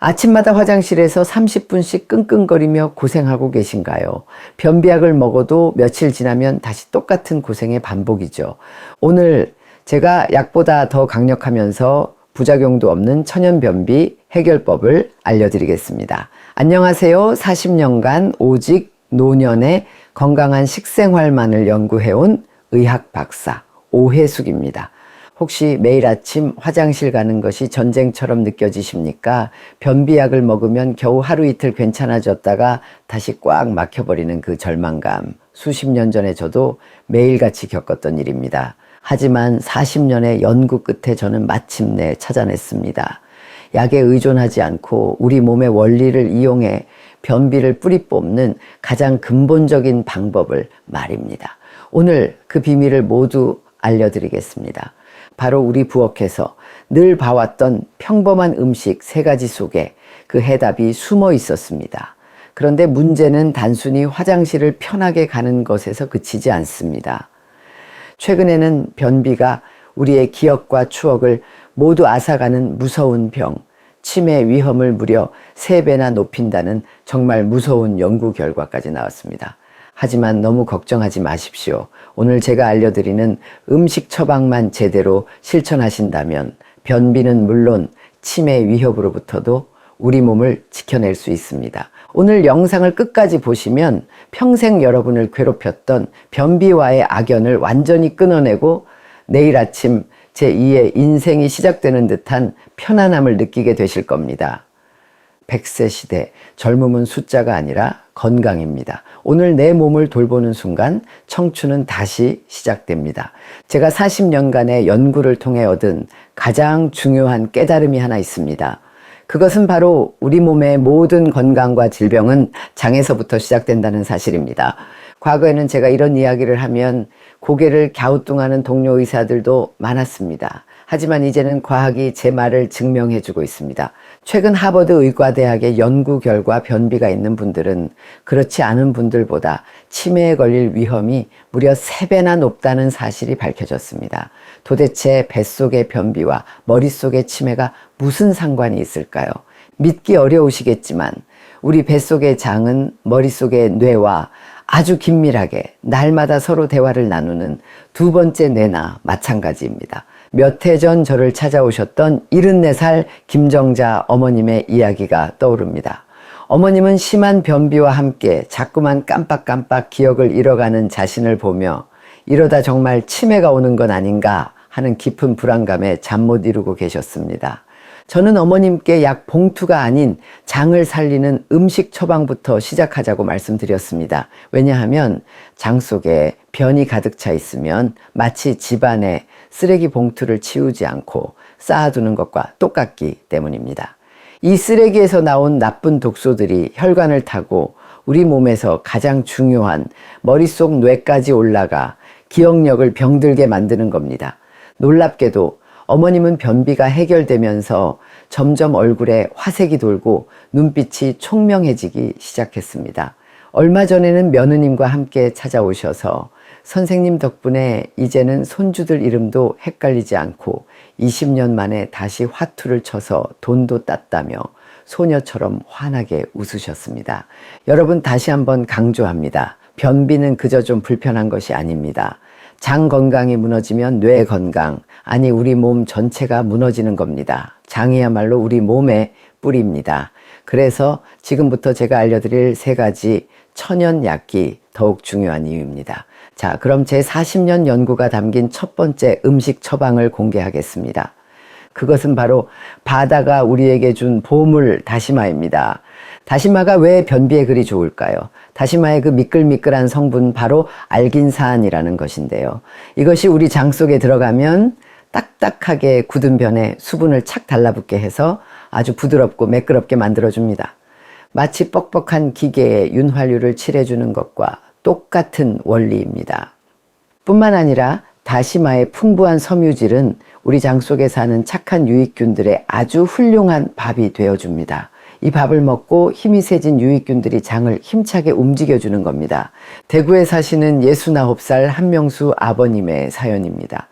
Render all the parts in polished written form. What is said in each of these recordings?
아침마다 화장실에서 30분씩 끙끙거리며 고생하고 계신가요? 변비약을 먹어도 며칠 지나면 다시 똑같은 고생의 반복이죠. 오늘 제가 약보다 더 강력하면서 부작용도 없는 천연변비 해결법을 알려드리겠습니다. 안녕하세요. 40년간 오직 노년의 건강한 식생활만을 연구해온 의학 박사 오혜숙입니다. 혹시 매일 아침 화장실 가는 것이 전쟁처럼 느껴지십니까? 변비약을 먹으면 겨우 하루 이틀 괜찮아졌다가 다시 꽉 막혀버리는 그 절망감. 수십 년 전에 저도 매일같이 겪었던 일입니다. 하지만 40년의 연구 끝에 저는 마침내 찾아냈습니다. 약에 의존하지 않고 우리 몸의 원리를 이용해 변비를 뿌리 뽑는 가장 근본적인 방법을 말입니다. 오늘 그 비밀을 모두 알려드리겠습니다. 바로 우리 부엌에서 늘 봐왔던 평범한 음식 3가지 속에 그 해답이 숨어 있었습니다. 그런데 문제는 단순히 화장실을 편하게 가는 것에서 그치지 않습니다. 최근에는 변비가 우리의 기억과 추억을 모두 앗아가는 무서운 병, 치매 위험을 무려 3배나 높인다는 정말 무서운 연구 결과까지 나왔습니다. 하지만 너무 걱정하지 마십시오. 오늘 제가 알려드리는 음식 처방만 제대로 실천하신다면 변비는 물론 치매 위협으로부터도 우리 몸을 지켜낼 수 있습니다. 오늘 영상을 끝까지 보시면 평생 여러분을 괴롭혔던 변비와의 악연을 완전히 끊어내고 내일 아침 제2의 인생이 시작되는 듯한 편안함을 느끼게 되실 겁니다. 100세 시대, 젊음은 숫자가 아니라 건강입니다. 오늘 내 몸을 돌보는 순간 청춘은 다시 시작됩니다. 제가 40년간의 연구를 통해 얻은 가장 중요한 깨달음이 하나 있습니다. 그것은 바로 우리 몸의 모든 건강과 질병은 장에서부터 시작된다는 사실입니다. 과거에는 제가 이런 이야기를 하면 고개를 갸우뚱하는 동료 의사들도 많았습니다. 하지만 이제는 과학이 제 말을 증명해주고 있습니다. 최근 하버드 의과대학의 연구 결과 변비가 있는 분들은 그렇지 않은 분들보다 치매에 걸릴 위험이 무려 3배나 높다는 사실이 밝혀졌습니다. 도대체 뱃속의 변비와 머릿속의 치매가 무슨 상관이 있을까요? 믿기 어려우시겠지만 우리 뱃속의 장은 머릿속의 뇌와 아주 긴밀하게 날마다 서로 대화를 나누는 두 번째 뇌나 마찬가지입니다. 몇 해 전 저를 찾아오셨던 74살 김정자 어머님의 이야기가 떠오릅니다. 어머님은 심한 변비와 함께 자꾸만 깜빡깜빡 기억을 잃어가는 자신을 보며 이러다 정말 치매가 오는 건 아닌가 하는 깊은 불안감에 잠 못 이루고 계셨습니다. 저는 어머님께 약 봉투가 아닌 장을 살리는 음식 처방부터 시작하자고 말씀드렸습니다. 왜냐하면 장 속에 변이 가득 차 있으면 마치 집안에 쓰레기 봉투를 치우지 않고 쌓아두는 것과 똑같기 때문입니다. 이 쓰레기에서 나온 나쁜 독소들이 혈관을 타고 우리 몸에서 가장 중요한 머릿속 뇌까지 올라가 기억력을 병들게 만드는 겁니다. 놀랍게도 어머님은 변비가 해결되면서 점점 얼굴에 화색이 돌고 눈빛이 총명해지기 시작했습니다. 얼마 전에는 며느님과 함께 찾아오셔서 선생님 덕분에 이제는 손주들 이름도 헷갈리지 않고 20년 만에 다시 화투를 쳐서 돈도 땄다며 소녀처럼 환하게 웃으셨습니다. 여러분, 다시 한번 강조합니다. 변비는 그저 좀 불편한 것이 아닙니다. 장 건강이 무너지면 뇌 건강, 아니 우리 몸 전체가 무너지는 겁니다. 장이야말로 우리 몸의 뿌리입니다. 그래서 지금부터 제가 알려드릴 3가지 천연약이 더욱 중요한 이유입니다. 자, 그럼 제 40년 연구가 담긴 첫 번째 음식 처방을 공개하겠습니다. 그것은 바로 바다가 우리에게 준 보물 다시마입니다. 다시마가 왜 변비에 그리 좋을까요? 다시마의 그 미끌미끌한 성분 바로 알긴산이라는 것인데요. 이것이 우리 장 속에 들어가면 딱딱하게 굳은 변에 수분을 착 달라붙게 해서 아주 부드럽고 매끄럽게 만들어줍니다. 마치 뻑뻑한 기계에 윤활유를 칠해주는 것과 똑같은 원리입니다. 뿐만 아니라 다시마의 풍부한 섬유질은 우리 장 속에 사는 착한 유익균들의 아주 훌륭한 밥이 되어줍니다. 이 밥을 먹고 힘이 세진 유익균들이 장을 힘차게 움직여주는 겁니다. 대구에 사시는 69살 한명수 아버님의 사연입니다.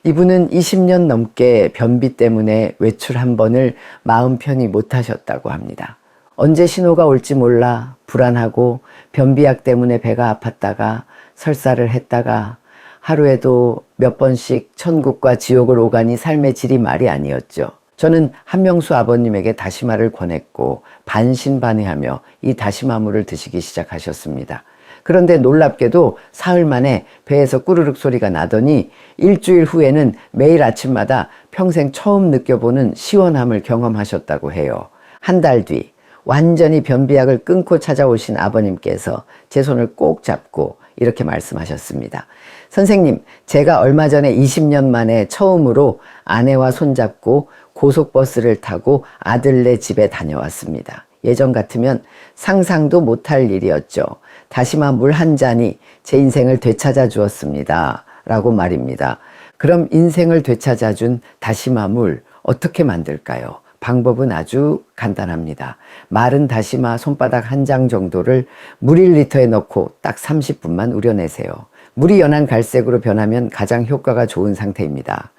이분은 20년 넘게 변비 때문에 외출 한 번을 마음 편히 못 하셨다고 합니다. 언제 신호가 올지 몰라 불안하고 변비약 때문에 배가 아팠다가 설사를 했다가 하루에도 몇 번씩 천국과 지옥을 오가니 삶의 질이 말이 아니었죠. 저는 한명수 아버님에게 다시마를 권했고 반신반의하며 이 다시마물을 드시기 시작하셨습니다. 그런데 놀랍게도 사흘 만에 배에서 꾸르륵 소리가 나더니 일주일 후에는 매일 아침마다 평생 처음 느껴보는 시원함을 경험하셨다고 해요. 한 달 뒤 완전히 변비약을 끊고 찾아오신 아버님께서 제 손을 꼭 잡고 이렇게 말씀하셨습니다. 선생님, 제가 얼마 전에 20년 만에 처음으로 아내와 손잡고 고속버스를 타고 아들네 집에 다녀왔습니다. 예전 같으면 상상도 못할 일이었죠. 다시마 물 한 잔이 제 인생을 되찾아 주었습니다. 라고 말입니다. 그럼 인생을 되찾아 준 다시마 물 어떻게 만들까요? 방법은 아주 간단합니다. 마른 다시마 손바닥 한 장 정도를 물 1리터에 넣고 딱 30분만 우려내세요. 물이 연한 갈색으로 변하면 가장 효과가 좋은 상태입니다.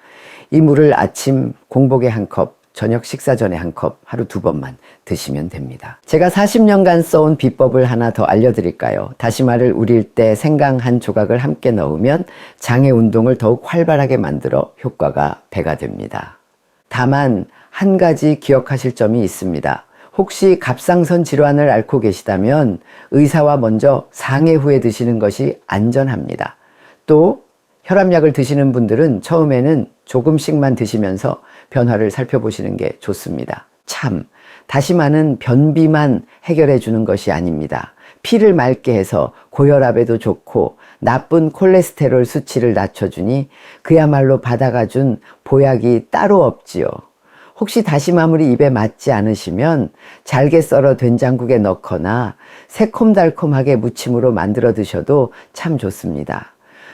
이 물을 아침 공복에 한 컵, 저녁 식사 전에 한 컵, 하루 2번만 드시면 됩니다. 제가 40년간 써온 비법을 하나 더 알려드릴까요? 다시마를 우릴 때 생강 한 조각을 함께 넣으면 장의 운동을 더욱 활발하게 만들어 효과가 배가 됩니다. 다만 한 가지 기억하실 점이 있습니다. 혹시 갑상선 질환을 앓고 계시다면 의사와 먼저 상해 후에 드시는 것이 안전합니다. 또 혈압약을 드시는 분들은 처음에는 조금씩만 드시면서 변화를 살펴보시는 게 좋습니다. 참, 다시마는 변비만 해결해 주는 것이 아닙니다. 피를 맑게 해서 고혈압에도 좋고 나쁜 콜레스테롤 수치를 낮춰주니 그야말로 받아가 준 보약이 따로 없지요. 혹시 다시마물이 입에 맞지 않으시면 잘게 썰어 된장국에 넣거나 새콤달콤하게 무침으로 만들어 드셔도 참 좋습니다.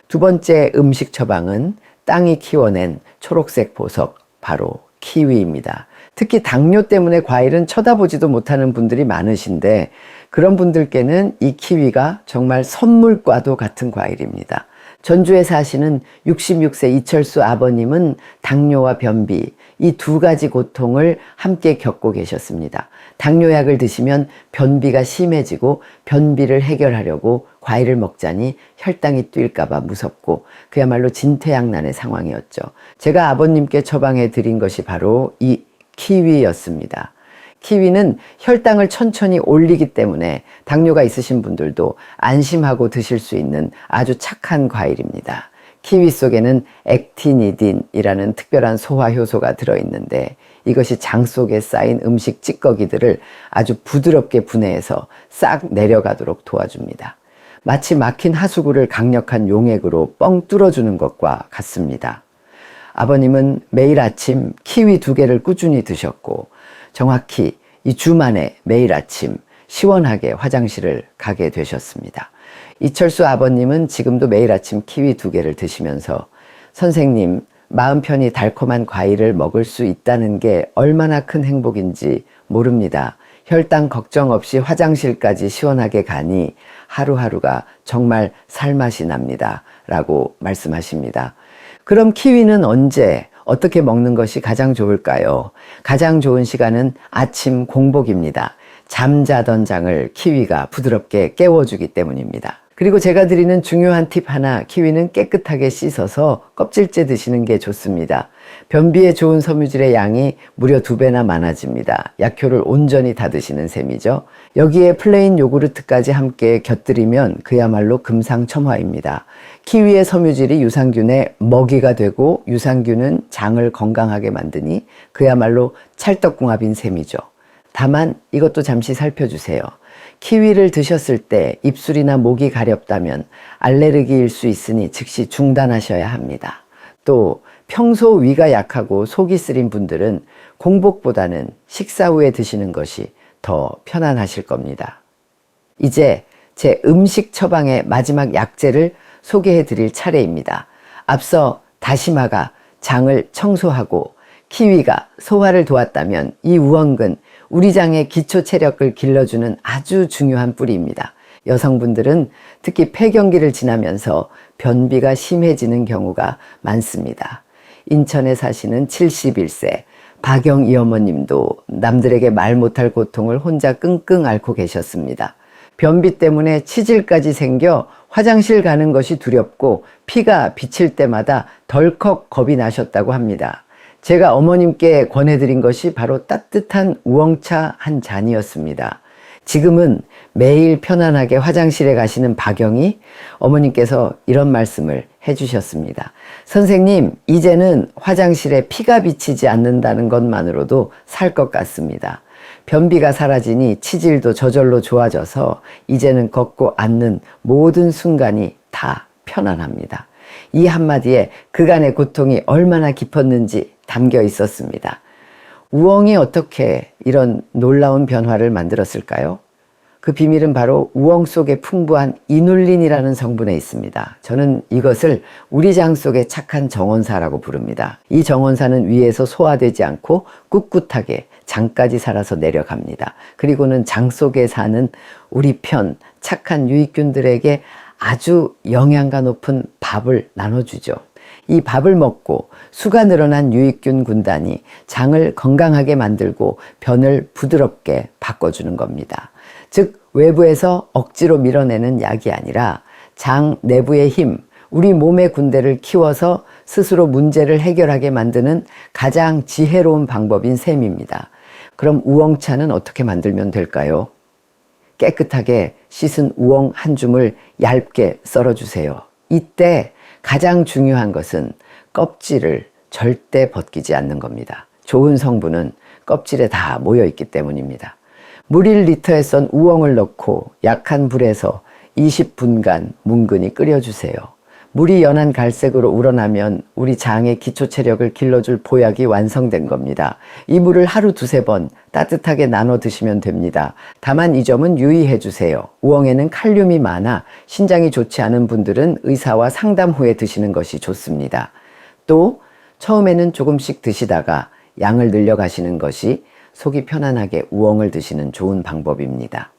두 번째 음식 처방은 땅이 키워낸 초록색 보석, 바로 키위입니다. 특히 당뇨 때문에 과일은 쳐다보지도 못하는 분들이 많으신데 그런 분들께는 이 키위가 정말 선물과도 같은 과일입니다. 전주에 사시는 66세 이철수 아버님은 당뇨와 변비, 이 두 가지 고통을 함께 겪고 계셨습니다. 당뇨약을 드시면 변비가 심해지고 변비를 해결하려고 과일을 먹자니 혈당이 뛸까봐 무섭고 그야말로 진퇴양난의 상황이었죠. 제가 아버님께 처방해 드린 것이 바로 이 키위였습니다. 키위는 혈당을 천천히 올리기 때문에 당뇨가 있으신 분들도 안심하고 드실 수 있는 아주 착한 과일입니다. 키위 속에는 액티니딘이라는 특별한 소화 효소가 들어있는데 이것이 장 속에 쌓인 음식 찌꺼기들을 아주 부드럽게 분해해서 싹 내려가도록 도와줍니다. 마치 막힌 하수구를 강력한 용액으로 뻥 뚫어주는 것과 같습니다. 아버님은 매일 아침 키위 2개를 꾸준히 드셨고 정확히 이 주 만에 매일 아침 시원하게 화장실을 가게 되셨습니다. 이철수 아버님은 지금도 매일 아침 키위 2개를 드시면서 선생님, 마음 편히 달콤한 과일을 먹을 수 있다는 게 얼마나 큰 행복인지 모릅니다. 혈당 걱정 없이 화장실까지 시원하게 가니 하루하루가 정말 살맛이 납니다. 라고 말씀하십니다. 그럼 키위는 언제 어떻게 먹는 것이 가장 좋을까요? 가장 좋은 시간은 아침 공복입니다. 잠자던 장을 키위가 부드럽게 깨워주기 때문입니다. 그리고 제가 드리는 중요한 팁 하나, 키위는 깨끗하게 씻어서 껍질째 드시는 게 좋습니다. 변비에 좋은 섬유질의 양이 무려 2배나 많아집니다. 약효를 온전히 다 드시는 셈이죠. 여기에 플레인 요구르트까지 함께 곁들이면 그야말로 금상첨화입니다. 키위의 섬유질이 유산균의 먹이가 되고 유산균은 장을 건강하게 만드니 그야말로 찰떡궁합인 셈이죠. 다만 이것도 잠시 살펴주세요. 키위를 드셨을 때 입술이나 목이 가렵다면 알레르기일 수 있으니 즉시 중단하셔야 합니다. 또 평소 위가 약하고 속이 쓰린 분들은 공복보다는 식사 후에 드시는 것이 더 편안하실 겁니다. 이제 제 음식 처방의 마지막 약재를 소개해 드릴 차례입니다. 앞서 다시마가 장을 청소하고 키위가 소화를 도왔다면 이 우엉근 우리 장의 기초 체력을 길러주는 아주 중요한 뿌리입니다. 여성분들은 특히 폐경기를 지나면서 변비가 심해지는 경우가 많습니다. 인천에 사시는 71세 박영희 어머님도 남들에게 말 못할 고통을 혼자 끙끙 앓고 계셨습니다. 변비 때문에 치질까지 생겨 화장실 가는 것이 두렵고 피가 비칠 때마다 덜컥 겁이 나셨다고 합니다. 제가 어머님께 권해드린 것이 바로 따뜻한 우엉차 한 잔이었습니다. 지금은 매일 편안하게 화장실에 가시는 박영희 어머님께서 이런 말씀을 해주셨습니다. 선생님, 이제는 화장실에 피가 비치지 않는다는 것만으로도 살 것 같습니다. 변비가 사라지니 치질도 저절로 좋아져서 이제는 걷고 앉는 모든 순간이 다 편안합니다. 이 한마디에 그간의 고통이 얼마나 깊었는지 담겨 있었습니다. 우엉이 어떻게 이런 놀라운 변화를 만들었을까요? 그 비밀은 바로 우엉 속에 풍부한 이눌린이라는 성분에 있습니다. 저는 이것을 우리 장 속의 착한 정원사라고 부릅니다. 이 정원사는 위에서 소화되지 않고 꿋꿋하게 장까지 살아서 내려갑니다. 그리고는 장 속에 사는 우리 편 착한 유익균들에게 아주 영양가 높은 밥을 나눠주죠. 이 밥을 먹고 수가 늘어난 유익균 군단이 장을 건강하게 만들고 변을 부드럽게 바꿔주는 겁니다. 즉 외부에서 억지로 밀어내는 약이 아니라 장 내부의 힘, 우리 몸의 군대를 키워서 스스로 문제를 해결하게 만드는 가장 지혜로운 방법인 셈입니다. 그럼 우엉차는 어떻게 만들면 될까요? 깨끗하게 씻은 우엉 한 줌을 얇게 썰어주세요. 이때 가장 중요한 것은 껍질을 절대 벗기지 않는 겁니다. 좋은 성분은 껍질에 다 모여있기 때문입니다. 물 1리터에 썬 우엉을 넣고 약한 불에서 20분간 뭉근히 끓여주세요. 물이 연한 갈색으로 우러나면 우리 장의 기초 체력을 길러줄 보약이 완성된 겁니다. 이 물을 하루 두세 번 따뜻하게 나눠 드시면 됩니다. 다만 이 점은 유의해 주세요. 우엉에는 칼륨이 많아 신장이 좋지 않은 분들은 의사와 상담 후에 드시는 것이 좋습니다. 또 처음에는 조금씩 드시다가 양을 늘려가시는 것이 속이 편안하게 우엉을 드시는 좋은 방법입니다.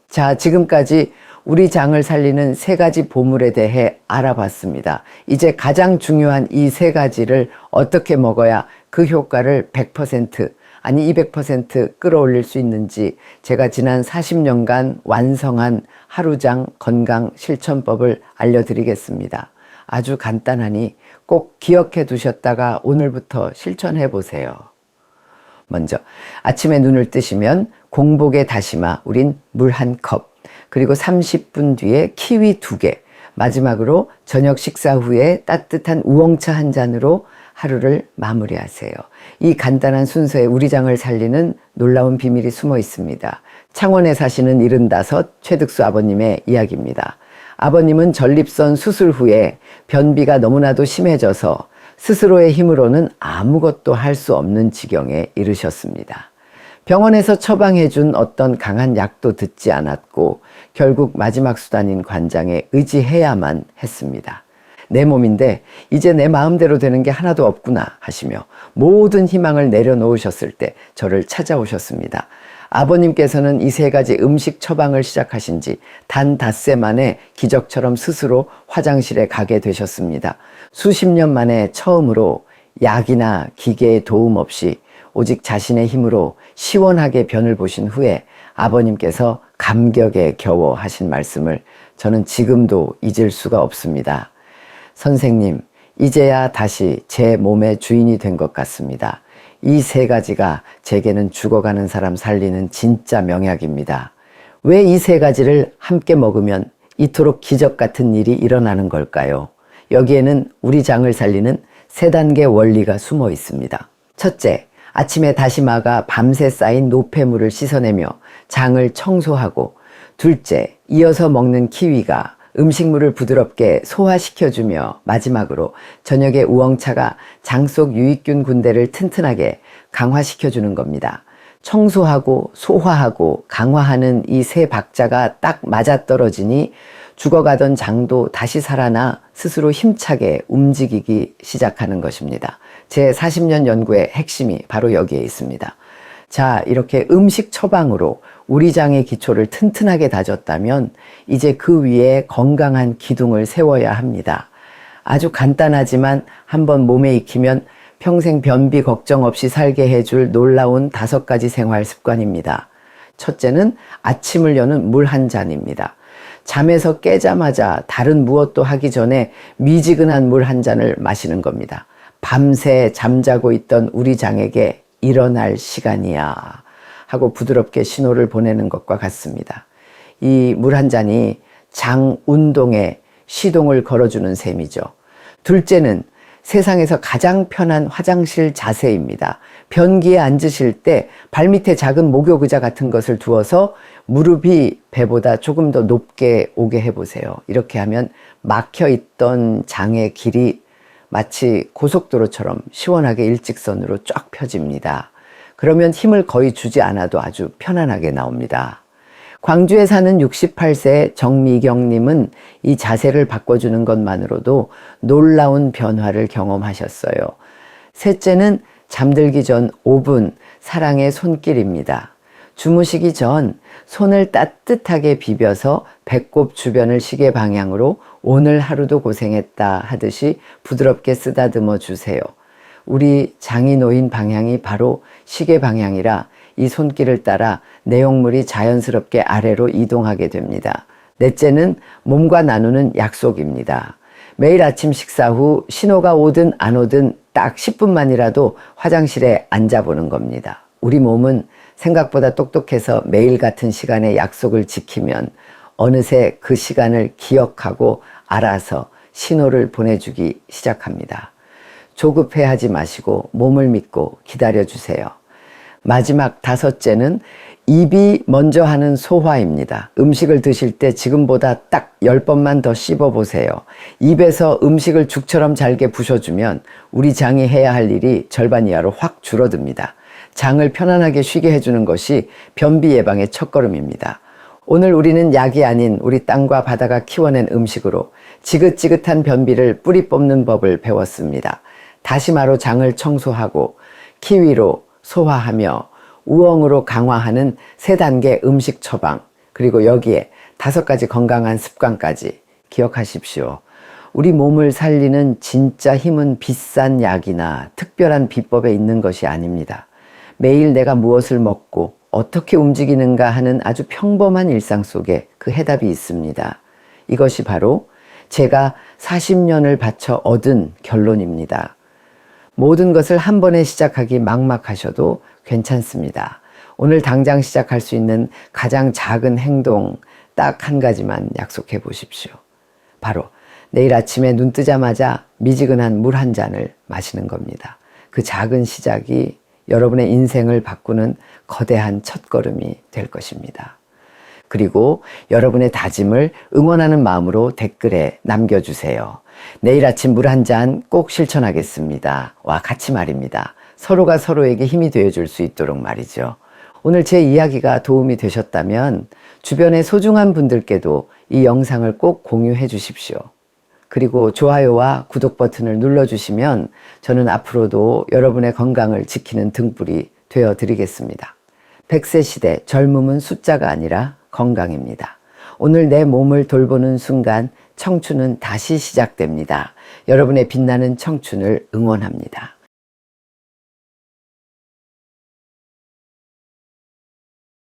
자, 지금까지 우리 장을 살리는 3가지 보물에 대해 알아봤습니다. 이제 가장 중요한 이 3가지를 어떻게 먹어야 그 효과를 100% 아니 200% 끌어올릴 수 있는지 제가 지난 40년간 완성한 하루장 건강 실천법을 알려드리겠습니다. 아주 간단하니 꼭 기억해 두셨다가 오늘부터 실천해 보세요. 먼저 아침에 눈을 뜨시면 공복에 다시마, 우린 물 1컵, 그리고 30분 뒤에 키위 2개, 마지막으로 저녁 식사 후에 따뜻한 우엉차 한 잔으로 하루를 마무리하세요. 이 간단한 순서에 우리 장을 살리는 놀라운 비밀이 숨어 있습니다. 창원에 사시는 75 최득수 아버님의 이야기입니다. 아버님은 전립선 수술 후에 변비가 너무나도 심해져서 스스로의 힘으로는 아무것도 할 수 없는 지경에 이르셨습니다. 병원에서 처방해준 어떤 강한 약도 듣지 않았고 결국 마지막 수단인 관장에 의지해야만 했습니다. 내 몸인데 이제 내 마음대로 되는 게 하나도 없구나 하시며 모든 희망을 내려놓으셨을 때 저를 찾아오셨습니다. 아버님께서는 이 3가지 음식 처방을 시작하신 지 단 닷새 만에 기적처럼 스스로 화장실에 가게 되셨습니다. 수십 년 만에 처음으로 약이나 기계의 도움 없이 오직 자신의 힘으로 시원하게 변을 보신 후에 아버님께서 감격에 겨워 하신 말씀을 저는 지금도 잊을 수가 없습니다. 선생님, 이제야 다시 제 몸의 주인이 된 것 같습니다. 이 3가지가 제게는 죽어가는 사람 살리는 진짜 명약입니다. 왜 이 3가지를 함께 먹으면 이토록 기적 같은 일이 일어나는 걸까요? 여기에는 우리 장을 살리는 3단계 원리가 숨어 있습니다. 첫째, 아침에 다시마가 밤새 쌓인 노폐물을 씻어내며 장을 청소하고, 둘째, 이어서 먹는 키위가 음식물을 부드럽게 소화시켜주며, 마지막으로 저녁에 우엉차가 장 속 유익균 군대를 튼튼하게 강화시켜주는 겁니다. 청소하고 소화하고 강화하는 이 3박자가 딱 맞아떨어지니 죽어가던 장도 다시 살아나 스스로 힘차게 움직이기 시작하는 것입니다. 제 40년 연구의 핵심이 바로 여기에 있습니다. 자, 이렇게 음식 처방으로 우리 장의 기초를 튼튼하게 다졌다면 이제 그 위에 건강한 기둥을 세워야 합니다. 아주 간단하지만 한번 몸에 익히면 평생 변비 걱정 없이 살게 해줄 놀라운 5가지 생활 습관입니다. 첫째는 아침을 여는 물 한 잔입니다. 잠에서 깨자마자 다른 무엇도 하기 전에 미지근한 물 한 잔을 마시는 겁니다. 밤새 잠자고 있던 우리 장에게 일어날 시간이야 하고 부드럽게 신호를 보내는 것과 같습니다. 이 물 한 잔이 장 운동에 시동을 걸어주는 셈이죠. 둘째는 세상에서 가장 편한 화장실 자세입니다. 변기에 앉으실 때 발밑에 작은 목욕 의자 같은 것을 두어서 무릎이 배보다 조금 더 높게 오게 해보세요. 이렇게 하면 막혀있던 장의 길이 마치 고속도로처럼 시원하게 일직선으로 쫙 펴집니다. 그러면 힘을 거의 주지 않아도 아주 편안하게 나옵니다. 광주에 사는 68세 정미경님은 이 자세를 바꿔주는 것만으로도 놀라운 변화를 경험하셨어요. 셋째는 잠들기 전 5분 사랑의 손길입니다. 주무시기 전 손을 따뜻하게 비벼서 배꼽 주변을 시계 방향으로 오늘 하루도 고생했다 하듯이 부드럽게 쓰다듬어 주세요. 우리 장이 놓인 방향이 바로 시계 방향이라 이 손길을 따라 내용물이 자연스럽게 아래로 이동하게 됩니다. 넷째는 몸과 나누는 약속입니다. 매일 아침 식사 후 신호가 오든 안 오든 딱 10분만이라도 화장실에 앉아보는 겁니다. 우리 몸은 생각보다 똑똑해서 매일 같은 시간에 약속을 지키면 어느새 그 시간을 기억하고 알아서 신호를 보내주기 시작합니다. 조급해하지 마시고 몸을 믿고 기다려주세요. 마지막 5째는 입이 먼저 하는 소화입니다. 음식을 드실 때 지금보다 딱 10번만 더 씹어보세요. 입에서 음식을 죽처럼 잘게 부셔주면 우리 장이 해야 할 일이 절반 이하로 확 줄어듭니다. 장을 편안하게 쉬게 해주는 것이 변비 예방의 첫걸음입니다. 오늘 우리는 약이 아닌 우리 땅과 바다가 키워낸 음식으로 지긋지긋한 변비를 뿌리 뽑는 법을 배웠습니다. 다시마로 장을 청소하고 키위로 소화하며 우엉으로 강화하는 3단계 음식 처방, 그리고 여기에 5가지 건강한 습관까지 기억하십시오. 우리 몸을 살리는 진짜 힘은 비싼 약이나 특별한 비법에 있는 것이 아닙니다. 매일 내가 무엇을 먹고 어떻게 움직이는가 하는 아주 평범한 일상 속에 그 해답이 있습니다. 이것이 바로 제가 40년을 바쳐 얻은 결론입니다. 모든 것을 한 번에 시작하기 막막하셔도 괜찮습니다. 오늘 당장 시작할 수 있는 가장 작은 행동 딱 한 가지만 약속해 보십시오. 바로 내일 아침에 눈 뜨자마자 미지근한 물 한 잔을 마시는 겁니다. 그 작은 시작이 여러분의 인생을 바꾸는 거대한 첫걸음이 될 것입니다. 그리고 여러분의 다짐을 응원하는 마음으로 댓글에 남겨주세요. 내일 아침 물 한 잔 꼭 실천하겠습니다. 와 같이 말입니다. 서로가 서로에게 힘이 되어줄 수 있도록 말이죠. 오늘 제 이야기가 도움이 되셨다면 주변의 소중한 분들께도 이 영상을 꼭 공유해 주십시오. 그리고 좋아요와 구독 버튼을 눌러주시면 저는 앞으로도 여러분의 건강을 지키는 등불이 되어드리겠습니다. 100세 시대 젊음은 숫자가 아니라 건강입니다. 오늘 내 몸을 돌보는 순간 청춘은 다시 시작됩니다. 여러분의 빛나는 청춘을 응원합니다.